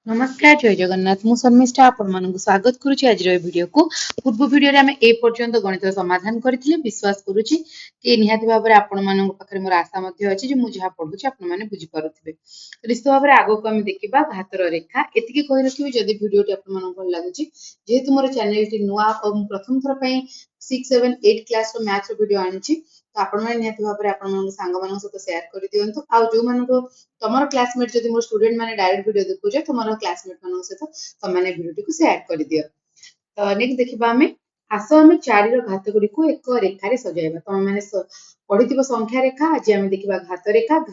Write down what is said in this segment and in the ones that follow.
नमस्कार जय जगन्नाथ मु शर्मिष्ठा आपण मानक स्वागत करुछि आज वीडियो को पूर्व वीडियो रे हमें ए पर्यंत गणित समाधान करथिले विश्वास करुछि कि निहाती भाबरे आपण मानक पाखरे मोर आशा मध्ये अछि जे मु जहा पढुछि आपण माने बुझि पारुथिबे निश्चित भाबरे आगो को हम देखिबा घातर रेखा एतिके कहि रखिबे जदि वीडियो टी आपण मानक भल लागुछि जेहेतु मोर चैनल टी नुआ और प्रथम थर पई 6 7 8 क्लास रो मैथ्स रो वीडियो आनिछि तो आपण माने निहाती भाबरे आपण मानक सांग मानक सहित शेयर करि दियंतु आ जो मानक तमर क्लासमेट जदि मोर स्टूडेंट माने डायरेक्ट वीडियो देखुजे तमर क्लासमेट मानक सहित तमाने वीडियो टी को शेयर करि दियो तो नेक्स्ट देखिबा हमें आस हमें 4 रो घात गुडी को एक रेखा रे सजाइबा तम माने पढिथिबो संख्या रेखा आज हमें देखिबा घात रेखा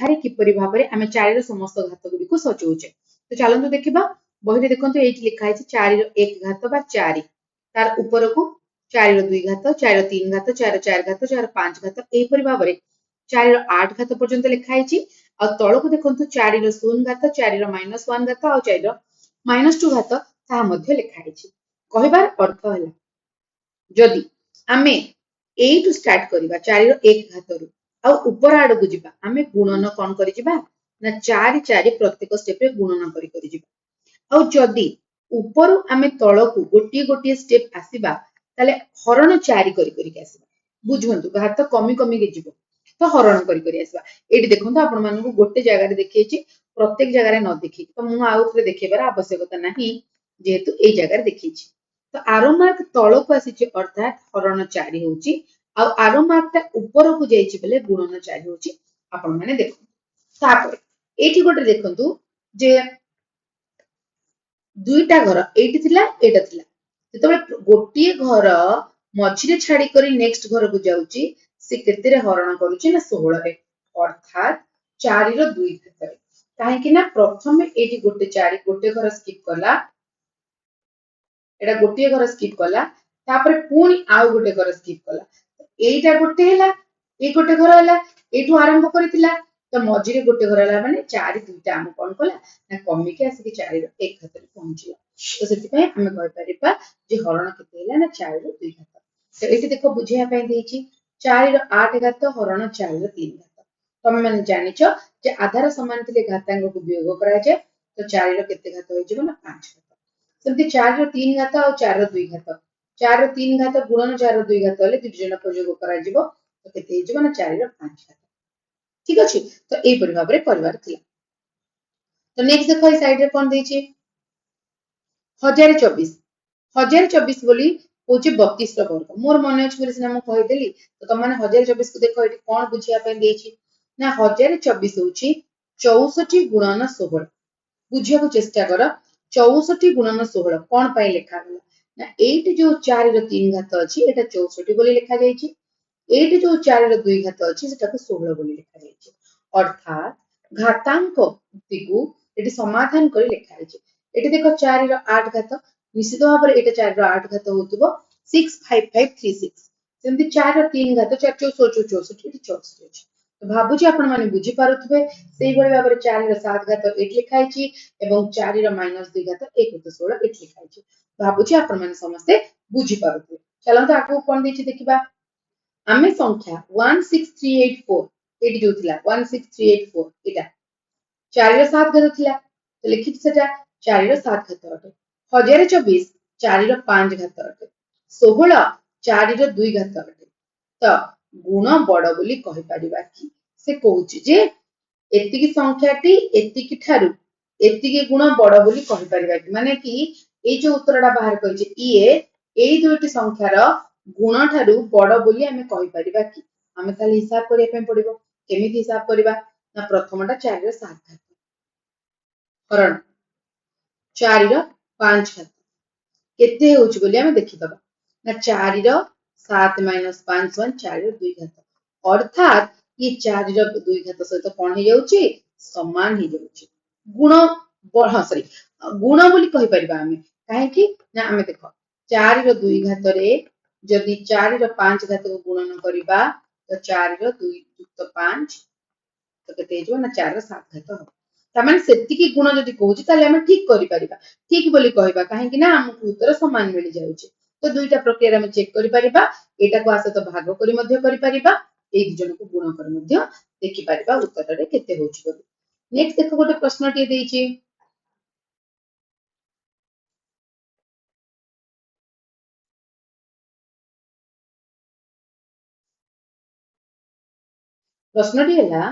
रे किपरि भाबरे हमें 4 रो समस्त घात गुडी को सजौचे तो चलंतु देखिबा बही रे देखंतु एठी लिखा है 4 रो 1 घात बा 4 तार ऊपर को 4 रो 2 घात 4 रो 3 घात 4 रो 4 घात 4 रो 5 घात एही परि भाबरे 4 रो 8 घात पर्यंत लिखा है आ तळ को देखंतु 4 रो 0 घात 4 रो -1 घात आ 4 रो -2 घात ता मध्ये लिखा है कहिबार अर्थ हला जदि आमे एटू स्टार्ट करिबा 4 रो 1 घात रु आ ऊपर आड़ को जिबा आमे गुणन कोन करि जिबा ना 4 4 प्रत्येक स्टेप रे गुणन करि जिबा आ जदि ऊपर आमे तळ को गोटी गोटी स्टेप आसीबा ताले हरण 4 करि आसीबा बुझंतु घात कमी कमी के जिवो तो हरण करि आसीबा एटी देखंतु आपण मानन को गोटे जगह रे देखिएछि प्रत्येक जगह रे न देखि तो मु आउथरे देखिबार आवश्यकता नाही जेहेतु ए जगह रे देखिएछि तो आरो मार्क तळ को आसीछि अर्थात हरण 4 होउछि आ आरो मार्क ता ऊपर को जाइछि बेले गुणन 4 होउछि आपण माने देखो तापर एठी गोटे देखंतु जे दुईटा घर एटी थिला एटा थिला जेतबे गोटिए घर मझिरे छाड़ी करी नेक्स्ट घर को जाउची से केते रे हरण करूची ना 16 रे अर्थात 4 रो 2 घात रे काहे कि ना प्रथम एटी गोटे 4 गोटे घर स्किप कला एटा गोटिए घर स्किप कला तापर पुनी आउ गोटे घर स्किप कला एटा गोटे हला ए गोटे घर हला एठू आरंभ करितिला तो मझिरे गोटे घर हला माने 4 दुईटा हम कोन कला ना कमी के आसी के 4 रो 1 घात रे पहुंचिला तो सेति पय हम कहि परिबा जे हरण केते हला ना 4 रो 2 घात तो एटी देखो बुझिया पय देछि 4 रो 8 घात हरण 4 रो 3 घात तमे माने जानिचो जे आधार समान थिले घातांक को वियोग करा जाय तो 4 रो केते घात होय जिवो ना 5 घात सेति 4 रो 3 घात और 4 रो 2 घात 4 रो 3 घात गुणन 4 रो 2 घात होले दुजन को योग करा जिवो तो केते होय जिवो ना 4 रो 5 घात ठीक अछि तो ए परि भाबरे परिवार थिला तो नेक्स्ट देखो ए साइड रे कोन देछि 1024 बोली होचे 32 रो वर्ग मोर मन अछि बोली सिना म कहि देली तो त माने 1024 को देखो एठी कोन बुझिया पे देछि ना 1024 होची 64 गुणन 16 बुझिया को चेष्टा कर 64 गुणन 16 कोन पय लिखा गला ना एट जो 4 रो 3 घात अछि एटा 64 बोली लिखा जाईछि एट जो 4 रो 2 घात अछि सेटा को 16 बोली लिखा जाईछि अर्थात घातांक को एटी समाधान करी लिखा जाईछि एटी देखो 4 रो 8 घात निश्चित भाबरे एटा 4 रो 8 घात होतबो 65536 सेमति 4 रो 3 घात 4 64 64 एटी 64 अछि तो भाबुची आपण माने बुझी पारुथबे सेही बळे भाबरे 4 रो 7 घात एटी लिखा आइछि एवं 4 रो -2 घात 1 होत 16 एटी लिखा आइछि भाबुची आपण माने समस्त बुझी पारुथबे चलंत आगु कोन देछि देखिबा आमे संख्या 16384 एटी जो थिला 16384 एटा 4 रो 7 घात थिला तो लिखित सेटा 4 रो 7 घात अटे 1024 4 रो 5 घात अटे 16 4 रो 2 घात अटे तो गुण बड़ बोली कहि परिबा कि से कहूची जे एतिकी संख्याटी एतिकी ठारू एतिकी गुण बड़ बोली कहि परिबा कि माने कि ए जो उत्तरडा बाहर कहि जे ये एई दुईटी संख्यार गुण ठारू बड़ बोली हमें कहि परिबा कि हमें खाली हिसाब करिया पे पड़िबो केमिति हिसाब करिबा ना प्रथमटा 4 रो 7 घात हरण 4 रो 5 घात केते होउची बोली हमें देखि दबा ना 4 रो 7 - 5 1 4 रो 2 घात अर्थात ये 4 रो 2 घात सहित कोन हे जाउची समान हे जाउची गुण हां सॉरी गुण बोली कहि परिबा हमें काहे कि ना हमें देखो 4 रो 2 घात रे जदि 4 रो 5 घात को गुणन करिबा तो 4 रो 2 युक्त 5 तो केते जो ना 4 रो 7 घात हो तामाने सेतिकी गुण जदि कहूची ताले हम ठीक करि परिबा ठीक बोली कहिबा काहे कि ना हमकु उत्तर समान मिलि जाउची तो दुईटा प्रक्रिया हम चेक करि परिबा एटा को आसे तो भाग करि मध्य करि परिबा ए दुजन को गुण करि मध्य देखि परिबा उत्तर रे केते होची बोली नेक्स्ट देखो गोटे प्रश्न टी देछि प्रश्न टी है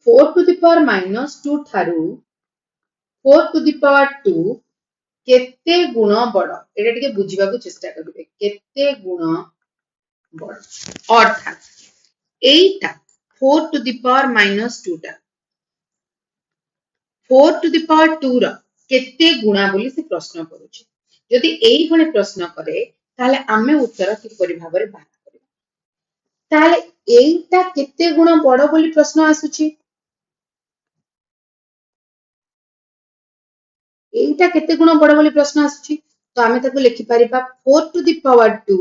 4 to the power minus 2 ठारू 4 to the power 2 केते गुण बड़ एटा टिके बुझिबा को चेष्टा करिवे केते गुण बड़ अर्थात एटा 4 to the power minus 2 टा 4 to the power 2 रा केते गुणा बोली से प्रश्न करूची यदि एई भले प्रश्न करे ताले आमे उत्तर किपरि भाबरे बाहर करिबा ताले एईटा केते गुण बड़ बोली प्रश्न आसुची एईटा केते गुण बड़ बोली प्रश्न आसुची तो आमे ताको लिखि परिबा 4 to the power 2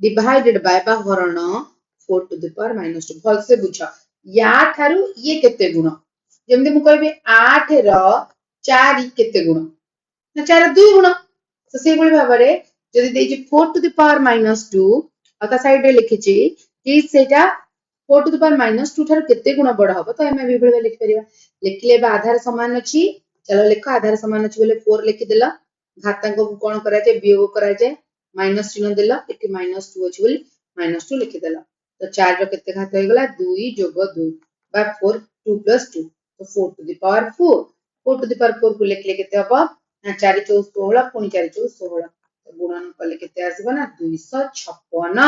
divided by बा हरण 4 to the power minus 2 भल से बुझ या थारु ये केते गुण जेमते मु कहबे 8 रो 4 केते गुण ना 4 2 गुण तो से बोली भाबरे जदि देछि 4 to the power minus 2 अता साइड रे लिखिछि कि सेटा 4 to the power minus 2 Tharu केते गुण बड़ हबो तो एमे बिबळे लिखि परिबा लिखले बा आधार समान अछि चलो लिख आधार समान अछि बोले 4 लिखि देला घातांक को कोन करा जाय वियोग करा जाय माइनस चिन्ह देला एटी -2 अछि बोली -2 लिखि देला तो 4 रो केते घात होय गेला 2 + 2 बा 4 2 + 2 तो 4 to the power 4 4 to the power 4 को लिखले केते हबो ना 4 4 16 पुनी 4 4 16 तो गुणन कले केते आसीबो ना 256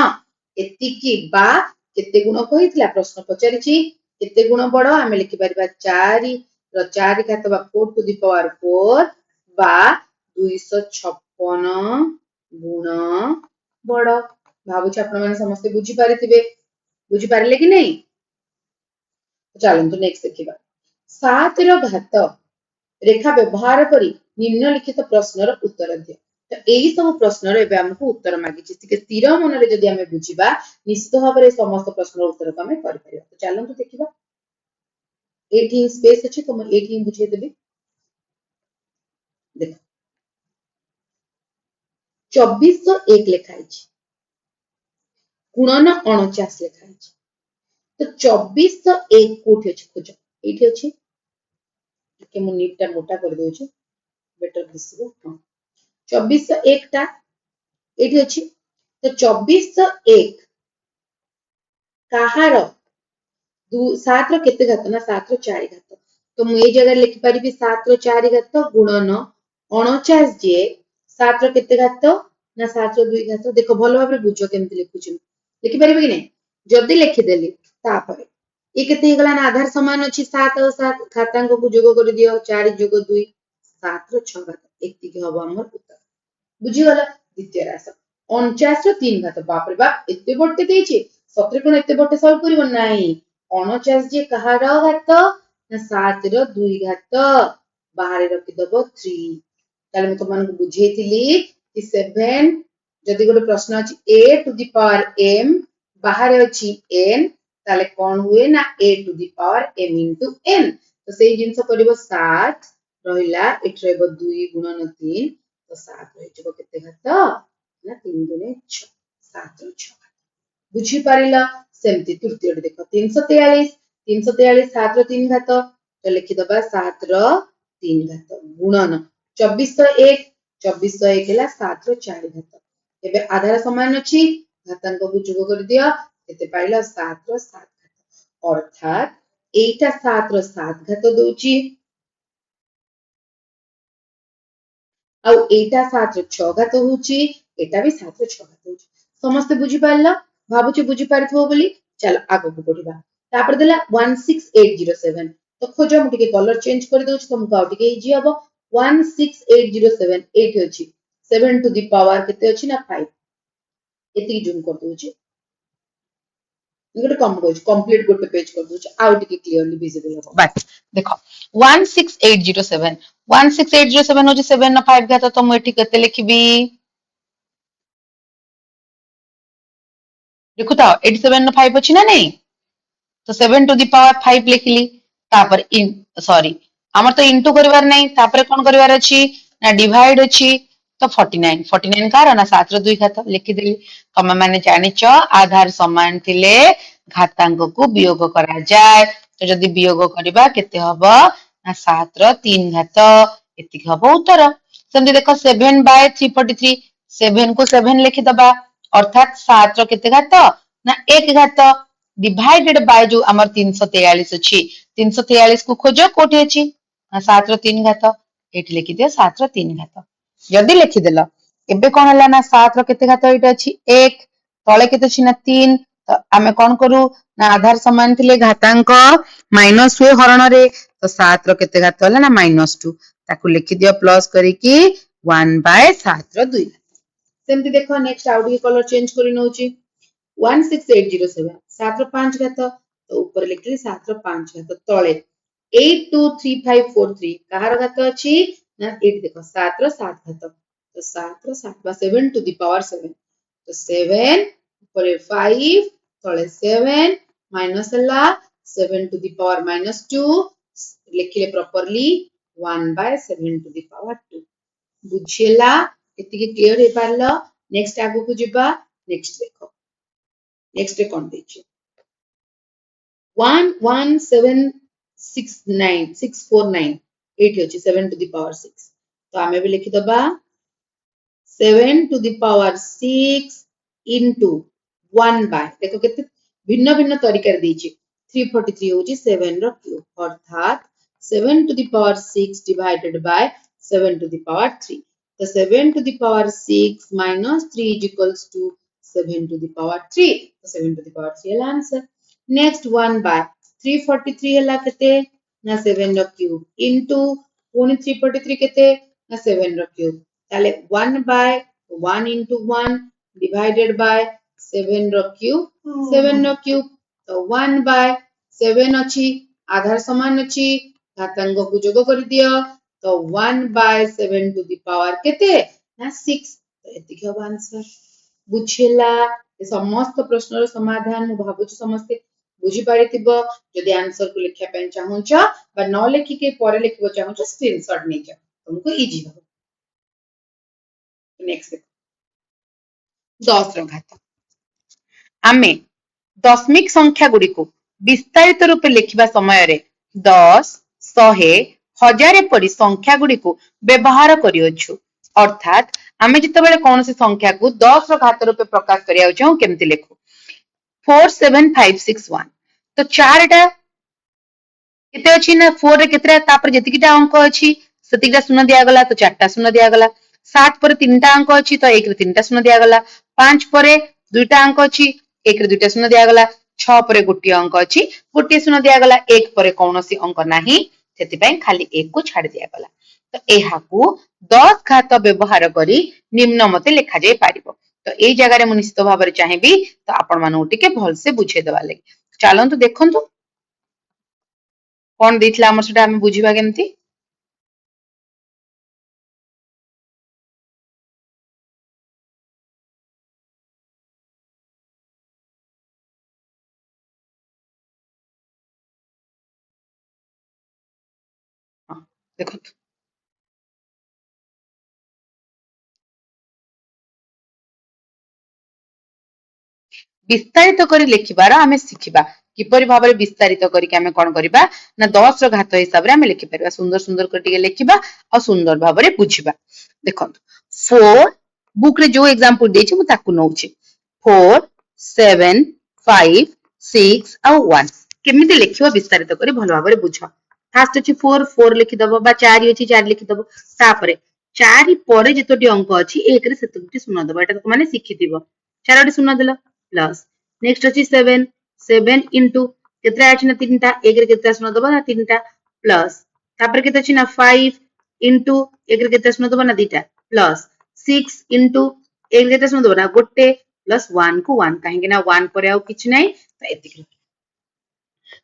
एति की बा केते गुण कहितला प्रश्न पचारिछि केते गुण बड़ आमे लिखि परबा 4 रो 4 घात बा 4 to the power 4 बा 256 गुण बड़ भाबुछ आपण माने समस्त बुझी पारिथिबे बुझी पारले कि नहीं चलंतु नेक्स्ट देखिबा 7 रो घात रेखा व्यवहार करी निम्नलिखित प्रश्नर उत्तर दियो तो एही सब प्रश्नर एबे हमकु उत्तर मागिछि तिके स्थिर मन रे जदि हमें बुझिबा निश्चित भाबरे समस्त प्रश्नर उत्तर को हमें करि परिबा तो चलंतु देखिबा एठी स्पेस अछि तो म एठी बुझे देबी देखो 2401 लिखा है गुणन 49 लिखा है तो 2401 कोठी अछि खोज एठी अछि के मु नीटटा मोटा कर दउ छी बेटर दिसबो हां 2401 टा एठी अछि तो 2401 कहार 7 रो केते घात ना 7 रो 4 घात तो मु ए जगह लिखि परिबी 7 रो 4 घात गुणन 49 जे 7 रो केते घात ना 7 रो 2 घात देखो भलो भाबरे बुझो केमति लिखुछु लिखि परिबे कि नहीं जदी लिखि देली तापरे ये केते हे गला ना आधार समान अछि 7 और 7 घातांक को जोग कर दियो 4 + 2 7 रो 6 घात एति के हबो हमर उत्तर बुझी गला द्वितीय राशि 49 रो 3 घात बाप रे बाप एते बडते देछि सत्रे कोन एते बडते सॉल्व करिवो नाही 49 जे कहार घात ना 7 रो 2 घात बाहर रखि दबो 3 ताले म तुमन को बुझेतिली कि 7 जदि गोटे प्रश्न अछि a to the power m बाहर अछि n ताले कोन हुए ना a to the power m into n तो सेही जिंस करिवो 7 रहिला एठ रहबो 2 गुणन 3 तो 7 रहि जबो केते घात ना 3 गुणे 6 7 रो 6 बुझी पारिला सेमति तृतीय देखो 343 343 7 रो 3 घात तो लिखि दबा 7 रो 3 घात गुणन 2401 2401 हेला 7 रो 4 घात एबे आधार समान अछि घातांक को जोग कर दिया केते पाइला 7 रो 7 घात अर्थात एटा 7 रो 7 घात दोची आ एटा 7 रो 6 घात होची एटा भी 7 रो 6 घात होची समस्त बुझी पाइला भाबुची बुझी पारथो बोली चल आगो को पढिबा तापर देला 16807 तो खोजो मु टिके कलर चेंज कर दउछ तुमको आ टिके इजी हबो 16807 8 अछि 7 टू द पावर केते अछि ना 5 एति जूम कर दउछ गोटे कम दउछ कंप्लीट गोटे पेज कर दउछ आ टिके क्लियरली विजिबल हबो बस देखो 16807 16807 हो 7 ना 5 घात तो मु एठी केते लिखबी देखु तो 87 ना 5 अछि ना नहीं तो 7 टू द पावर 5 लिखली तापर इन सॉरी हमर तो इनटू करिवार नहीं तापर कोन करिवार अछि ना डिवाइड अछि तो 49 49 कार ना 7 रो 2 घात लिखि देली तमे माने जानिचो आधार समान थिले घातांक को वियोग करा जाय तो जदी वियोग करबा केते हबो ना 7 रो 3 घात एति हबो उत्तर सेमति देखो 7/343 7 को 7 लिखि दबा अर्थात 7 रो केते घात ना 1 घात डिवाइडेड बाय जो आमर 343 अछि 343 को खोजो कोठी अछि 7 रो 3 घात एठी लिखि दियो 7 रो 3 घात जदी लिखि देलो एबे कोन हला ना 7 रो केते घात एटा अछि 1 तळे केते अछि ना 3 तो आमे कोन करू ना आधार समान थिले घातांक माइनस हुए हरण रे तो 7 रो केते घात हला ना -2 ताकू लिखि दियो प्लस करी की 1/7 रो 2 सेमति देखो नेक्स्ट आउडी कलर चेंज करी नउची 16807 7 रो 5 घात तो ऊपर लिखली 7 रो 5 घात तळे 823543 कहार घात अछि ना एट देखो 7 रो 7 घात तो 7 रो 7 बा 7 टू द पावर 7 तो 7 ऊपर 5 तळे 7 माइनस हला 7 टू द पावर -2 लिखले प्रॉपर्ली 1/7 टू द पावर 2 बुझिला एतिके क्लियर हे पारलो नेक्स्ट आगु को जिबा नेक्स्ट देखो नेक्स्ट रे कोन देछि 11769649 एठी अछि 7 टू द पावर 6 तो आमे भी लिखि दबा 7 to the power 6 into 1 by देखो केते भिन्न भिन्न तरीका देछि 343 होछि 7 रो क्यूब अर्थात 7 to the power 6 divided by 7 to the power 3. So 7 to the power 6 minus 3 is equals to 7 to the power 3. So 7 to the power 3 is answer. Next 1 by 343 है कते ना 7 रो क्यूब into पुनी 343 कते ना 7 रो क्यूब ताले 1 by 1 into 1 divided by 7 रो क्यूब 7 रो क्यूब तो 1 by 7 अछि आधार समान अछि घातांक को जोग कर दियो तो 1 by 7 to the power केते ना 6 तो एतिके अब आंसर बुझिला ए समस्त प्रश्नर समाधान मु भाबुछ समस्त बुझी पारितिबो जदि आंसर को लिखिया पेन चाहूछ बा न लिखि के परे लिखबो चाहूछ स्क्रीनशॉट नै जा तुमको इजी हो नेक्स्ट 10 रो घात आमे दशमिक संख्या गुडी को विस्तारित रूप लिखिबा समय रे 10 100 हजार परि संख्या गुडी को व्यवहार करियोछु अर्थात आमे जितबेले कोनोसी संख्या को 10 रो घात रूपे प्रकाश करिया चाहू केमति लिखु 47561 तो 4 टा केते अछि ना 4 रे केतरा तापर जतिकिटा अंक अछि सतिकिटा शून्य दिया गला तो 4 टा शून्य दिया गला 7 पर 3 टा अंक अछि तो 1 रे 3 टा शून्य दिया गला 5 पर 2 टा अंक अछि 1 रे 2 टा शून्य दिया गला 6 पर गोटी अंक अछि गोटी शून्य दिया गला 1 पर कोनोसी अंक नाही सेति पय खाली 1 को छाड़ दिया गला तो एहा को 10 घात व्यवहार करी निम्न मते लिखा जाय पारिबो तो एई जगह रे मु निश्चित भाबरे चाहेबी तो आपण मानु टिके भल से बुझे देबा लागि चलंतु देखंतु कोन देथिला हमर सेटा हम बुझिबा केमति हां देखंतु विस्तारित करी लिखिबार आमे शिखिबा किपरि भाबरे विस्तारित करी के आमे कोन करिबा ना 10 रो घात हिसाब रे आमे लिखि परबा सुंदर सुंदर कर टिके लिखिबा और सुंदर भाबरे बुझिबा देखंतु 4 बुक रे जो एग्जांपल देछि मु ताकु नउछि 4 7 5 6 और 1 केमिति लिखिबा विस्तारित करी भलो भाबरे बुझ फास्ट अछि 4 4 लिखि दबो बा 4 अछि 4 लिखि दबो तापरे 4 परे जतोटी अंक अछि 1 रे सेतोटी शून्य दबो एटा माने शिखितिबो 4 रे शून्य देलो प्लस नेक्स्ट अछि 7 7 into केतरा अछि ना 3 टा 1 रे केतरा शून्य दबो ना 3 टा प्लस तापर केते अछि ना 5 into 1 रे केतरा शून्य दबो ना 2 टा प्लस 6 into 1 रे केतरा शून्य दबो ना गोटे प्लस 1 को 1 काहे ना 1 परे आउ किछ नै तो एतिक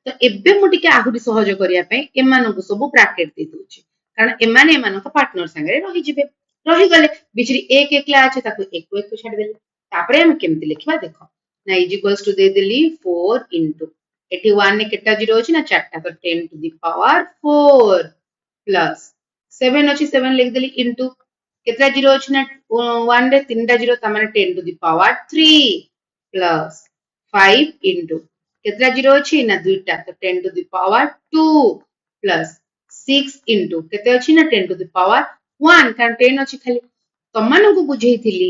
तो एबे मु टिके आहुरी सहज करिया पे एमानन को सब ब्रैकेट दे दोछि कारण एमाने एमानन का पार्टनर संगे रहि जिबे रहि गले बिचरी एक एकला अछि ताको एक को एक छाड़ देले तापरे हम केमति लिखबा देखो ना इज इक्वल्स टू दे देली 4 into एटी 1 ने केटा जीरो अछि ना 4 टा तो 10 to the power 4 प्लस 7 अछि 7 लिख देली into केतरा जीरो अछि ना 1 रे 3 टा जीरो त माने 10 to the power 3 plus 5 into केतरा जीरो अछि ना 2 टा तो 10 to the power 2 plus 6 into केते अछि ना 10 to the power 1 कारण 10 अछि खाली तमन को बुझेइथिली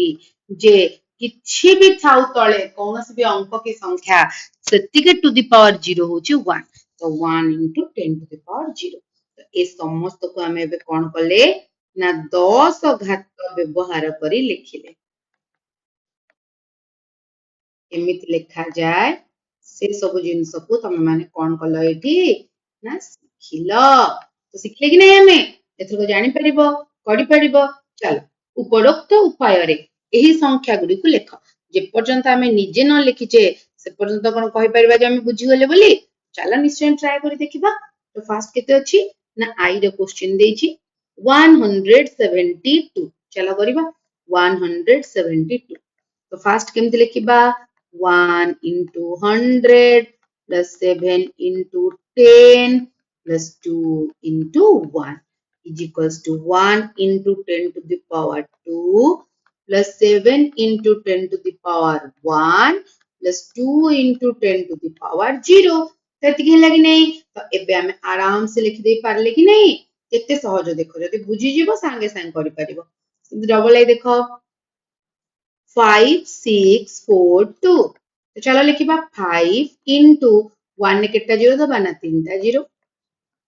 जे किछि भी थाउ तळे कौनसी भी अंक की संख्या सेतिके टू द पावर 0 होची 1 तो 1 into 10 to the power 0 तो ए समस्त को हमें एबे कोन कले ना 10 घात व्यवहार करी लिखिले एमिति लिखा जाए से सब जिंस को तमे माने कोन कलो एठी ना सिखिलो तो सिखले कि नहीं हमें एथर को जानि परिबो करि परिबो चलो उपरोक्त उपाय रे एही संख्या गुडी को लेख जे पर्यंत हमें निजे न लिखिचे से पर्यंत कोन कहि परिबा जे हमें बुझी गले बोली चलो निश्चय ट्राई करी देखिबा तो फास्ट केते अछि ना आई रे क्वेश्चन देछि 172 चलो करिबा 172 तो fast केमति लिखिबा 1 into 100 plus 7 into 10 plus 2 into 1 is equals to 1 into 10 to the power 2 plus 7 into 10 to the power 1 plus 2 into 10 to the power 0 ସେତିକି ହେଲା କି ନାହିଁ ତ ଏବେ ଆମେ ଆରାମ ସେ ଲେଖି ଦେଇ ପାରିଲେ କି ନାହିଁ କେତେ ସହଜ ଦେଖ ଯଦି ବୁଝି ଯିବ ସାଙ୍ଗେ ସାଙ୍ଗେ କରି ପାରିବ ଡବଲ ଆଇ ଦେଖ 5 6 4 2 तो चलो लिखिबा 5 into 1 ने केटा जीरो दबा ना 3टा जीरो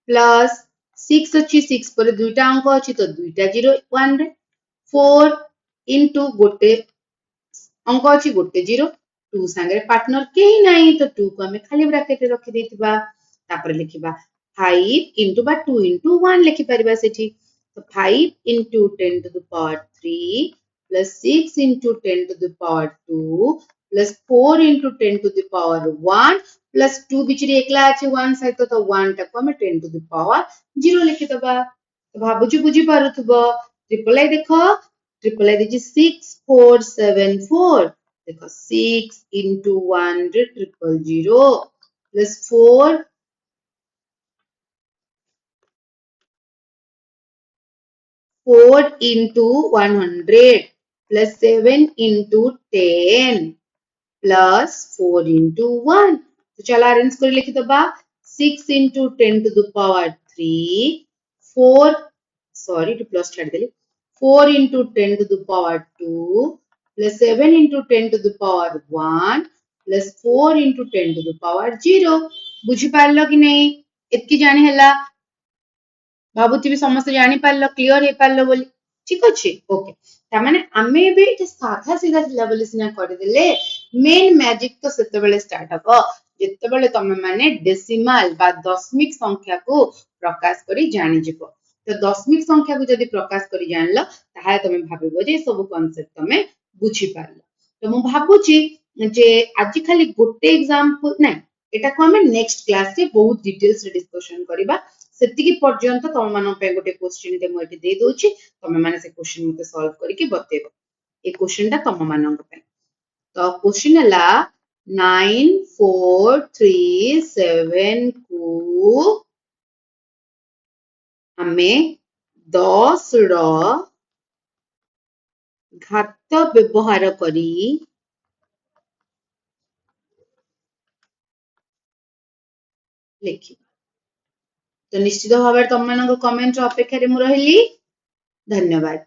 प्लस 6 अछि 6 पर दुईटा अंक अछि तो दुईटा जीरो 1 रे 4 into गोटे अंक अछि गोटे जीरो 2 संगे पार्टनर केही नाही तो 2 को हमें खाली ब्रैकेट रे रखि देतिबा तापर लिखिबा 5 into बा 2 into 1 लिखि परिबा सेठी तो 5 into 10 to the power 3 plus 6 into 10 to the power 2 plus 4 into 10 to the power 1 plus 2 बिचरी एकला अछि 1 सहित तो 1 टाको हमें 10 to the power 0 लिखि दबा तो भाबुची बुझी पारुथबो ट्रिपल आई देखो ट्रिपल आई दिछि 6474 देखो 6 into 100 plus 4 4 into 100 plus 7 into 10 plus 4 into 1 तो चला अरेंज कर लिखि दबा 6 into 10 to the power 3 4 sorry two plus छाड़ देली 4 into 10 to the power 2 plus 7 into 10 to the power 1 plus 4 into 10 to the power 0 बुझी पारलो कि नहीं एतकी जानी हैला भाबुती भी समस्त जानी पारलो क्लियर हे पारलो बोली ठीक अछि ओके ता माने आमे भी एटा साधा सीधा सिला बोली सिना कर देले मेन मैजिक तो सेते बेले स्टार्ट हबो जेते बेले तमे माने डेसिमल बा दशमिक संख्या को प्रकाश करी जानि जिवो तो दशमिक संख्या को जदि प्रकाश करी जानलो ताहा तमे भाबिबो जे सब कांसेप्ट तमे बुझी पारलो तो मु भाबुची जे आज खाली गोटे एग्जांपल नै एटा को हमें नेक्स्ट क्लास रे बहुत डिटेल्स रे डिस्कशन करिबा सेतिकी पर्यंत तम मानन पे गोटे क्वेश्चन ते मु एठी दे दोछि तमे माने से क्वेश्चन मते सॉल्व करिके बतेबो ए क्वेश्चन ता तम मानन पे तो क्वेश्चन हला 9437 को हमें 10 रो घात व्यवहार करी लिखी तो निश्चित भाव तुम मान कमेंट अपेक्षा रे मु रहिली धन्यवाद।